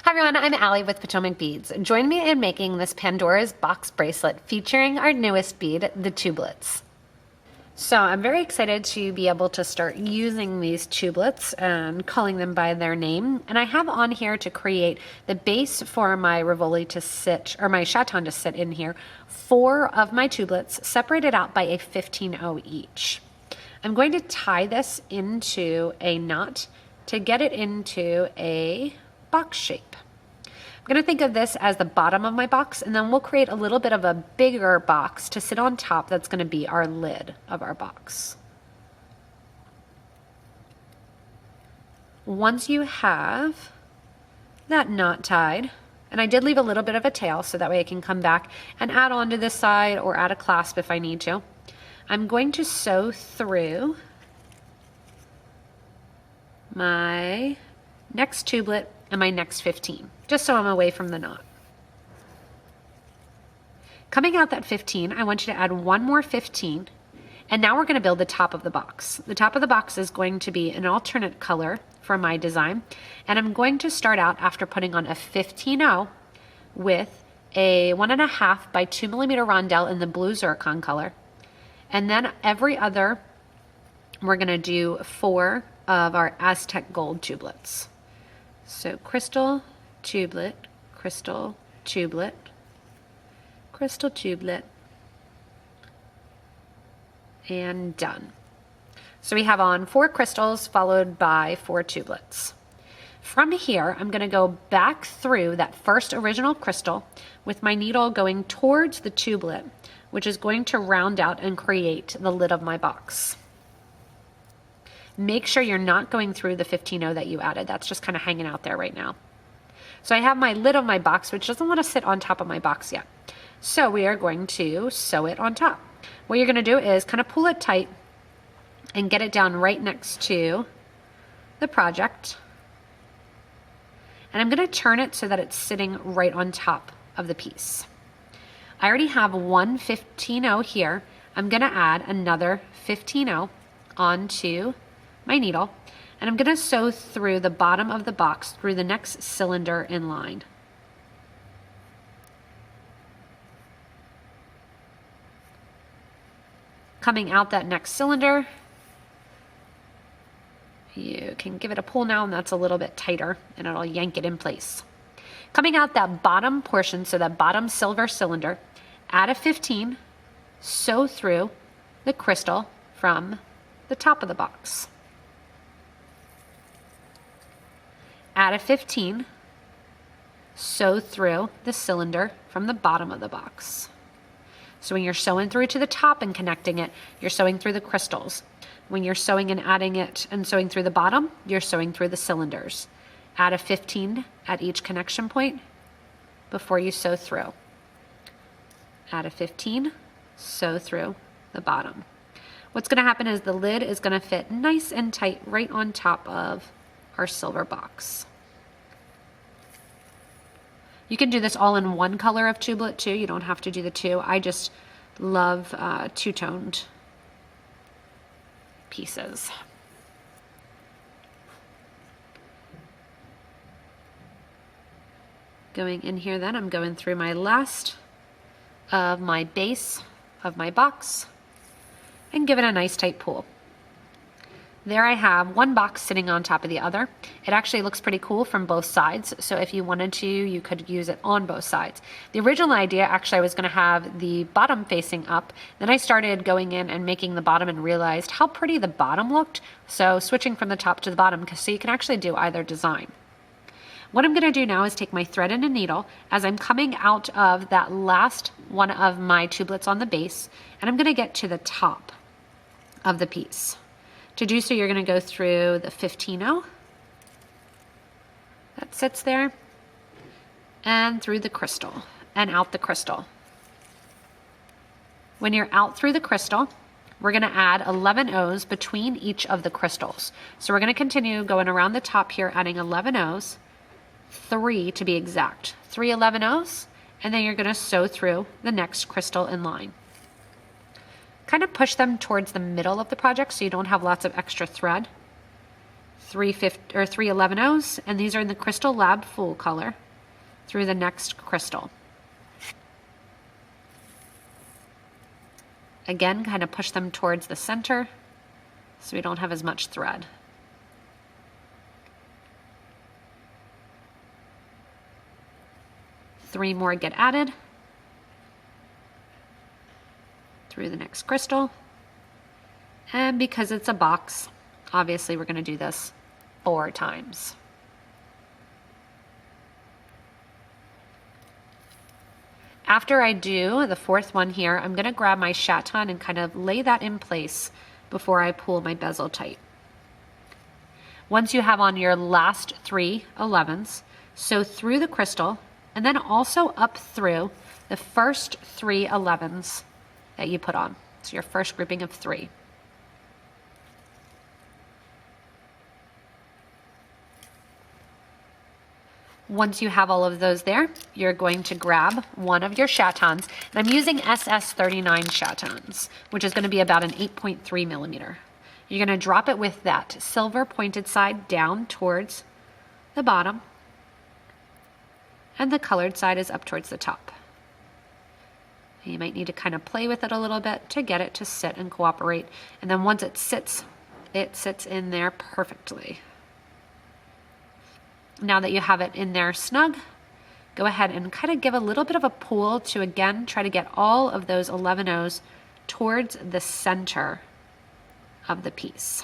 Hi everyone, I'm Allie with Potomac Beads. Join me in making this Pandora's box bracelet featuring our newest bead, the Tubelets. So I'm very excited to be able to start using these tubelets and calling them by their name. And I have on here to create the base for my Rivoli to sit, or my Chaton to sit in here, 4 of my tubelets separated out by a 15-0 each. I'm going to tie this into a knot to get it into a box shape. I'm going to think of this as the bottom of my box, and then we'll create a little bit of a bigger box to sit on top that's going to be our lid of our box. Once you have that knot tied, and I did leave a little bit of a tail so that way I can come back and add on to this side or add a clasp if I need to, I'm going to sew through my next tublet and my next 15, just so I'm away from the knot. Coming out that 15, I want you to add one more 15, and now we're going to build the top of the box. The top of the box is going to be an alternate color for my design, and I'm going to start out after putting on a 15-0 with a 1.5 by 2 millimeter Rondelle in the blue Zircon color, and then every other, we're going to do 4 of our Aztec gold tubelets. So crystal, tubelet, crystal, tubelet, crystal, tubelet, and done. So we have on 4 crystals followed by 4 tubelets. From here, I'm going to go back through that first original crystal with my needle going towards the tubelet, which is going to round out and create the lid of my box. Make sure you're not going through the 15-0 that you added. That's just kind of hanging out there right now. So I have my lid of my box, which doesn't want to sit on top of my box yet. So we are going to sew it on top. What you're going to do is kind of pull it tight and get it down right next to the project. And I'm going to turn it so that it's sitting right on top of the piece. I already have one 15-0 here. I'm going to add another 15-0 onto my needle, and I'm going to sew through the bottom of the box through the next cylinder in line. Coming out that next cylinder, you can give it a pull now, and that's a little bit tighter, and it'll yank it in place. Coming out that bottom portion, so that bottom silver cylinder, add a 15, sew through the crystal from the top of the box. Add a 15, sew through the cylinder from the bottom of the box. So when you're sewing through to the top and connecting it, you're sewing through the crystals. When you're sewing and adding it and sewing through the bottom, you're sewing through the cylinders. Add a 15 at each connection point before you sew through. Add a 15, sew through the bottom. What's going to happen is the lid is going to fit nice and tight right on top of our silver box. You can do this all in one color of tubelet too. You don't have to do the 2. I just love two-toned pieces. Going in here then, I'm going through my last of my base of my box and give it a nice tight pull. There I have one box sitting on top of the other. It actually looks pretty cool from both sides, so if you wanted to, you could use it on both sides. The original idea, actually, I was going to have the bottom facing up. Then I started going in and making the bottom and realized how pretty the bottom looked, so switching from the top to the bottom, so you can actually do either design. What I'm going to do now is take my thread and a needle as I'm coming out of that last one of my tubelets on the base, and I'm going to get to the top of the piece. To do so, you're going to go through the 15-0 that sits there, and through the crystal, and out the crystal. When you're out through the crystal, we're going to add 11 O's between each of the crystals. So we're going to continue going around the top here, adding 11 O's, 3 to be exact. 3 11 O's, and then you're going to sew through the next crystal in line. Kind of push them towards the middle of the project so you don't have lots of extra thread. three 11-0s, and these are in the Crystal Lab full color, through the next crystal. Again, kind of push them towards the center so we don't have as much thread. Three more get added through the next crystal. And because it's a box, obviously we're going to do this 4 times. After I do the 4th one here, I'm going to grab my Chaton and kind of lay that in place before I pull my bezel tight. Once you have on your last 3 11s, sew through the crystal and then also up through the first 3 11s that you put on. So your first grouping of 3. Once you have all of those there, you're going to grab one of your Chatons, and I'm using SS39 Chatons, which is going to be about an 8.3 millimeter. You're going to drop it with that silver pointed side down towards the bottom, and the colored side is up towards the top. You might need to kind of play with it a little bit to get it to sit and cooperate, and then once it sits in there perfectly. Now that you have it in there snug, go ahead and kind of give a little bit of a pull to, again, try to get all of those 11-0s towards the center of the piece.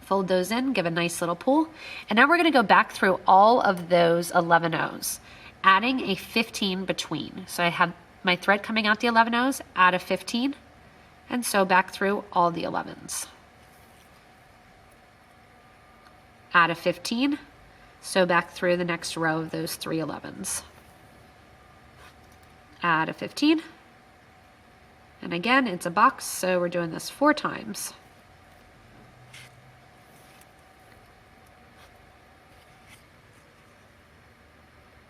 Fold those in, give a nice little pull, and now we're going to go back through all of those 11-0s, adding a 15 between. So I have my thread coming out the 11-0s, add a 15, and sew back through all the 11s. Add a 15, sew back through the next row of those 3 11s. Add a 15, and again, it's a box, so we're doing this 4 times.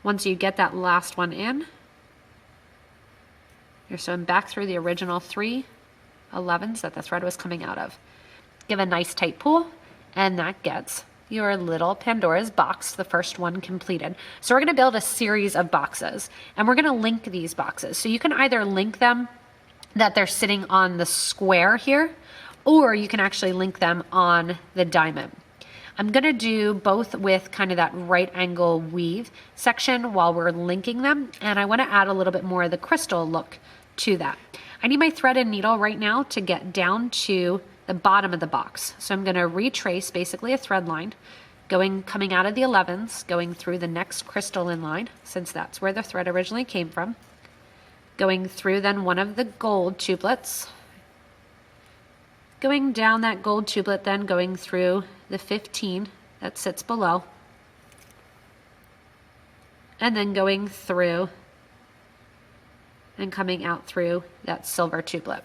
Once you get that last one in, you're sewing back through the original 3 11s that the thread was coming out of. Give a nice tight pull, and that gets your little Pandora's box, the first one completed. So we're going to build a series of boxes, and we're going to link these boxes. So you can either link them that they're sitting on the square here, or you can actually link them on the diamond. I'm going to do both with kind of that right angle weave section while we're linking them, and I want to add a little bit more of the crystal look to that. I need my thread and needle right now to get down to the bottom of the box. So I'm going to retrace basically a thread line, coming out of the 11s, going through the next crystal in line, since that's where the thread originally came from, going through then one of the gold tubelets, going down that gold tubelet, then going through the 15 that sits below, and then going through and coming out through that silver tubelet.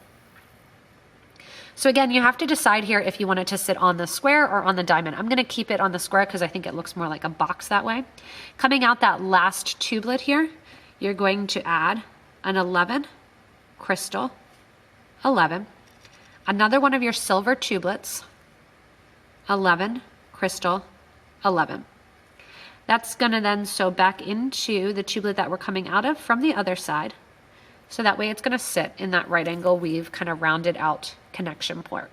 So again, you have to decide here if you want it to sit on the square or on the diamond. I'm going to keep it on the square because I think it looks more like a box that way. Coming out that last tubelet here, you're going to add an 11, crystal, 11, another one of your silver tubelets, 11, crystal, 11. That's going to then sew back into the tubelet that we're coming out of from the other side. So that way it's going to sit in that right angle weave, kind of rounded out connection part.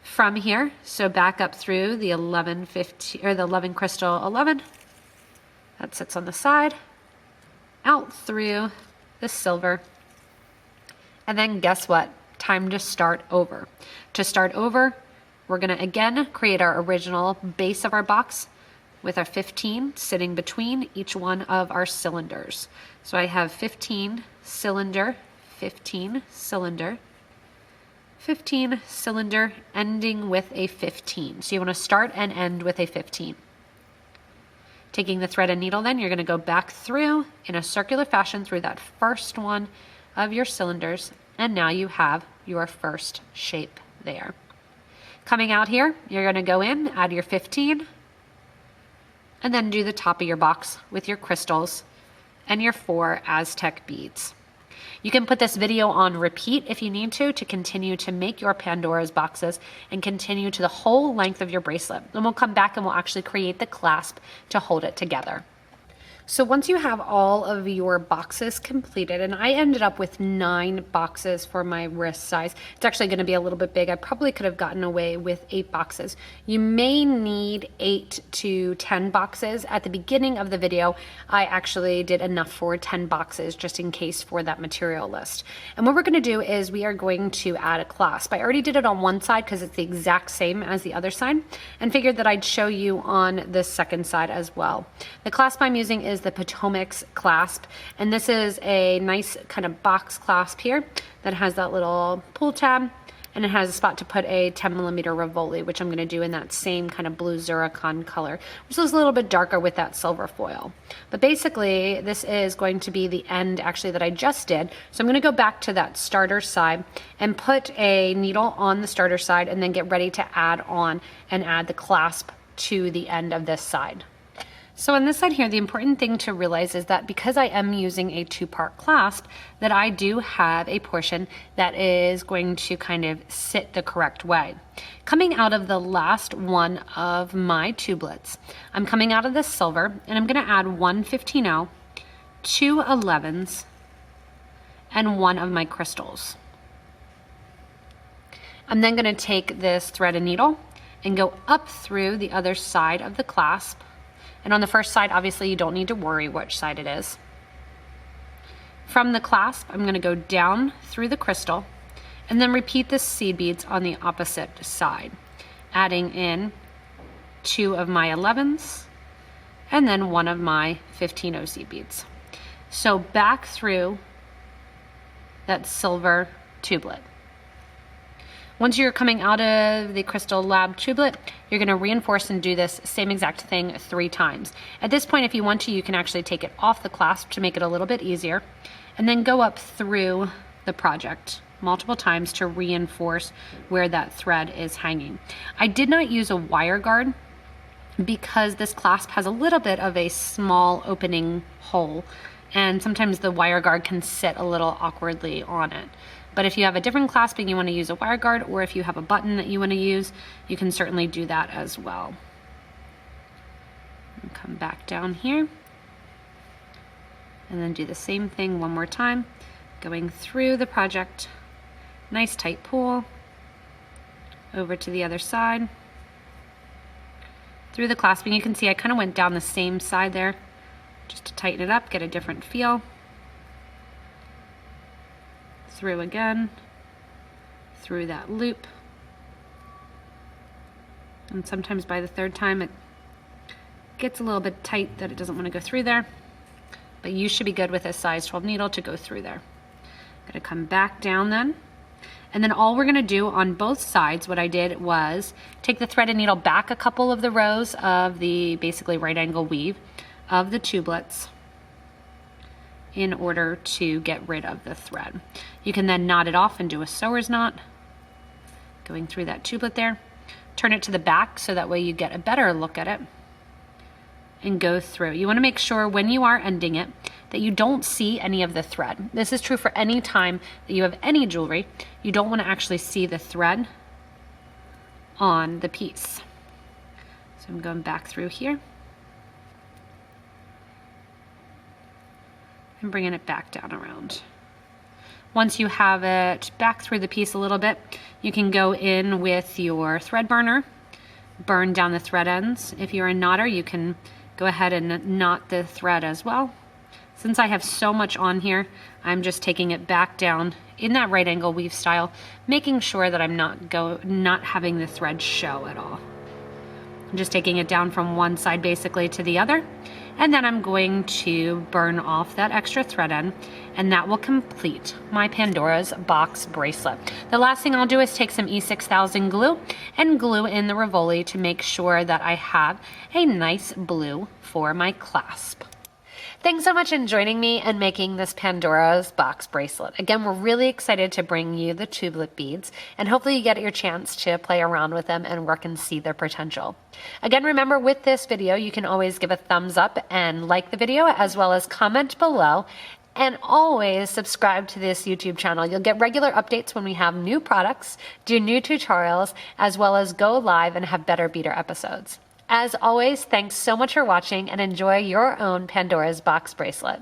From here, so back up through the 11, 15, or the 11 crystal 11. That sits on the side, out through the silver. And then guess what? Time to start over. To start over, we're going to again create our original base of our box with our 15 sitting between each one of our cylinders. So I have 15 cylinder, 15 cylinder, 15 cylinder, ending with a 15. So you want to start and end with a 15. Taking the thread and needle, then you're going to go back through in a circular fashion through that first one of your cylinders, and now you have your first shape there. Coming out here, you're going to go in, add your 15, and then do the top of your box with your crystals and your 4 Aztec beads. You can put this video on repeat if you need to continue to make your Pandora's boxes and continue to the whole length of your bracelet. And we'll come back and we'll actually create the clasp to hold it together. So once you have all of your boxes completed, and I ended up with 9 boxes for my wrist size. It's actually going to be a little bit big. I probably could have gotten away with 8 boxes. You may need 8 to 10 boxes. At the beginning of the video, I actually did enough for 10 boxes just in case for that material list. And what we're going to do is we are going to add a clasp. I already did it on one side because it's the exact same as the other side, and figured that I'd show you on the second side as well. The clasp I'm using is the Potomac's clasp, and this is a nice kind of box clasp here that has that little pull tab, and it has a spot to put a 10mm Rivoli, which I'm going to do in that same kind of blue Zircon color, which is a little bit darker with that silver foil. But basically this is going to be the end actually that I just did. So I'm going to go back to that starter side and put a needle on the starter side and then get ready to add on and add the clasp to the end of this side. So on this side here, the important thing to realize is that because I am using a 2-part clasp, that I do have a portion that is going to kind of sit the correct way. Coming out of the last one of my tubelets, I'm coming out of this silver and I'm going to add 1 15/0, 2 11s, and 1 of my crystals. I'm then going to take this thread and needle and go up through the other side of the clasp. And on the first side, obviously you don't need to worry which side it is. From the clasp, I'm going to go down through the crystal and then repeat the seed beads on the opposite side, adding in 2 of my 11s and then 1 of my 15/0 seed beads. So back through that silver tubelet. Once you're coming out of the Crystal Lab tubelet, you're going to reinforce and do this same exact thing 3 times. At this point, if you want to, you can actually take it off the clasp to make it a little bit easier, and then go up through the project multiple times to reinforce where that thread is hanging. I did not use a wire guard because this clasp has a little bit of a small opening hole, and sometimes the wire guard can sit a little awkwardly on it. But if you have a different clasp and you want to use a wire guard, or if you have a button that you want to use, you can certainly do that as well. And come back down here and then do the same thing one more time, going through the project, nice tight pull, over to the other side, through the clasping. You can see I kind of went down the same side there just to tighten it up, get a different feel. Through again, through that loop, and sometimes by the 3rd time it gets a little bit tight that it doesn't want to go through there, but you should be good with a size 12 needle to go through there. Gonna come back down then, and then all we're gonna do on both sides, what I did was take the thread and needle back a couple of the rows of the basically right angle weave of the tubelets in order to get rid of the thread. You can then knot it off and do a sewer's knot, going through that tubelet there. Turn it to the back so that way you get a better look at it, and go through. You want to make sure when you are ending it that you don't see any of the thread. This is true for any time that you have any jewelry. You don't want to actually see the thread on the piece. So I'm going back through here and bringing it back down around. Once you have it back through the piece a little bit, you can go in with your thread burner, burn down the thread ends. If you're a knotter, you can go ahead and knot the thread as well. Since I have so much on here, I'm just taking it back down in that right angle weave style, making sure that I'm not having the thread show at all. I'm just taking it down from one side basically to the other, and then I'm going to burn off that extra thread end, and that will complete my Pandora's box bracelet. The last thing I'll do is take some E6000 glue and glue in the Rivoli to make sure that I have a nice blue for my clasp. Thanks so much for joining me and making this Pandora's box bracelet. Again, we're really excited to bring you the tubelet beads, and hopefully you get your chance to play around with them and work and see their potential. Again, remember with this video, you can always give a thumbs up and like the video, as well as comment below And always subscribe to this YouTube channel. You'll get regular updates when we have new products, do new tutorials, as well as go live and have better beader episodes. As always, thanks so much for watching and enjoy your own Pandora's box bracelet.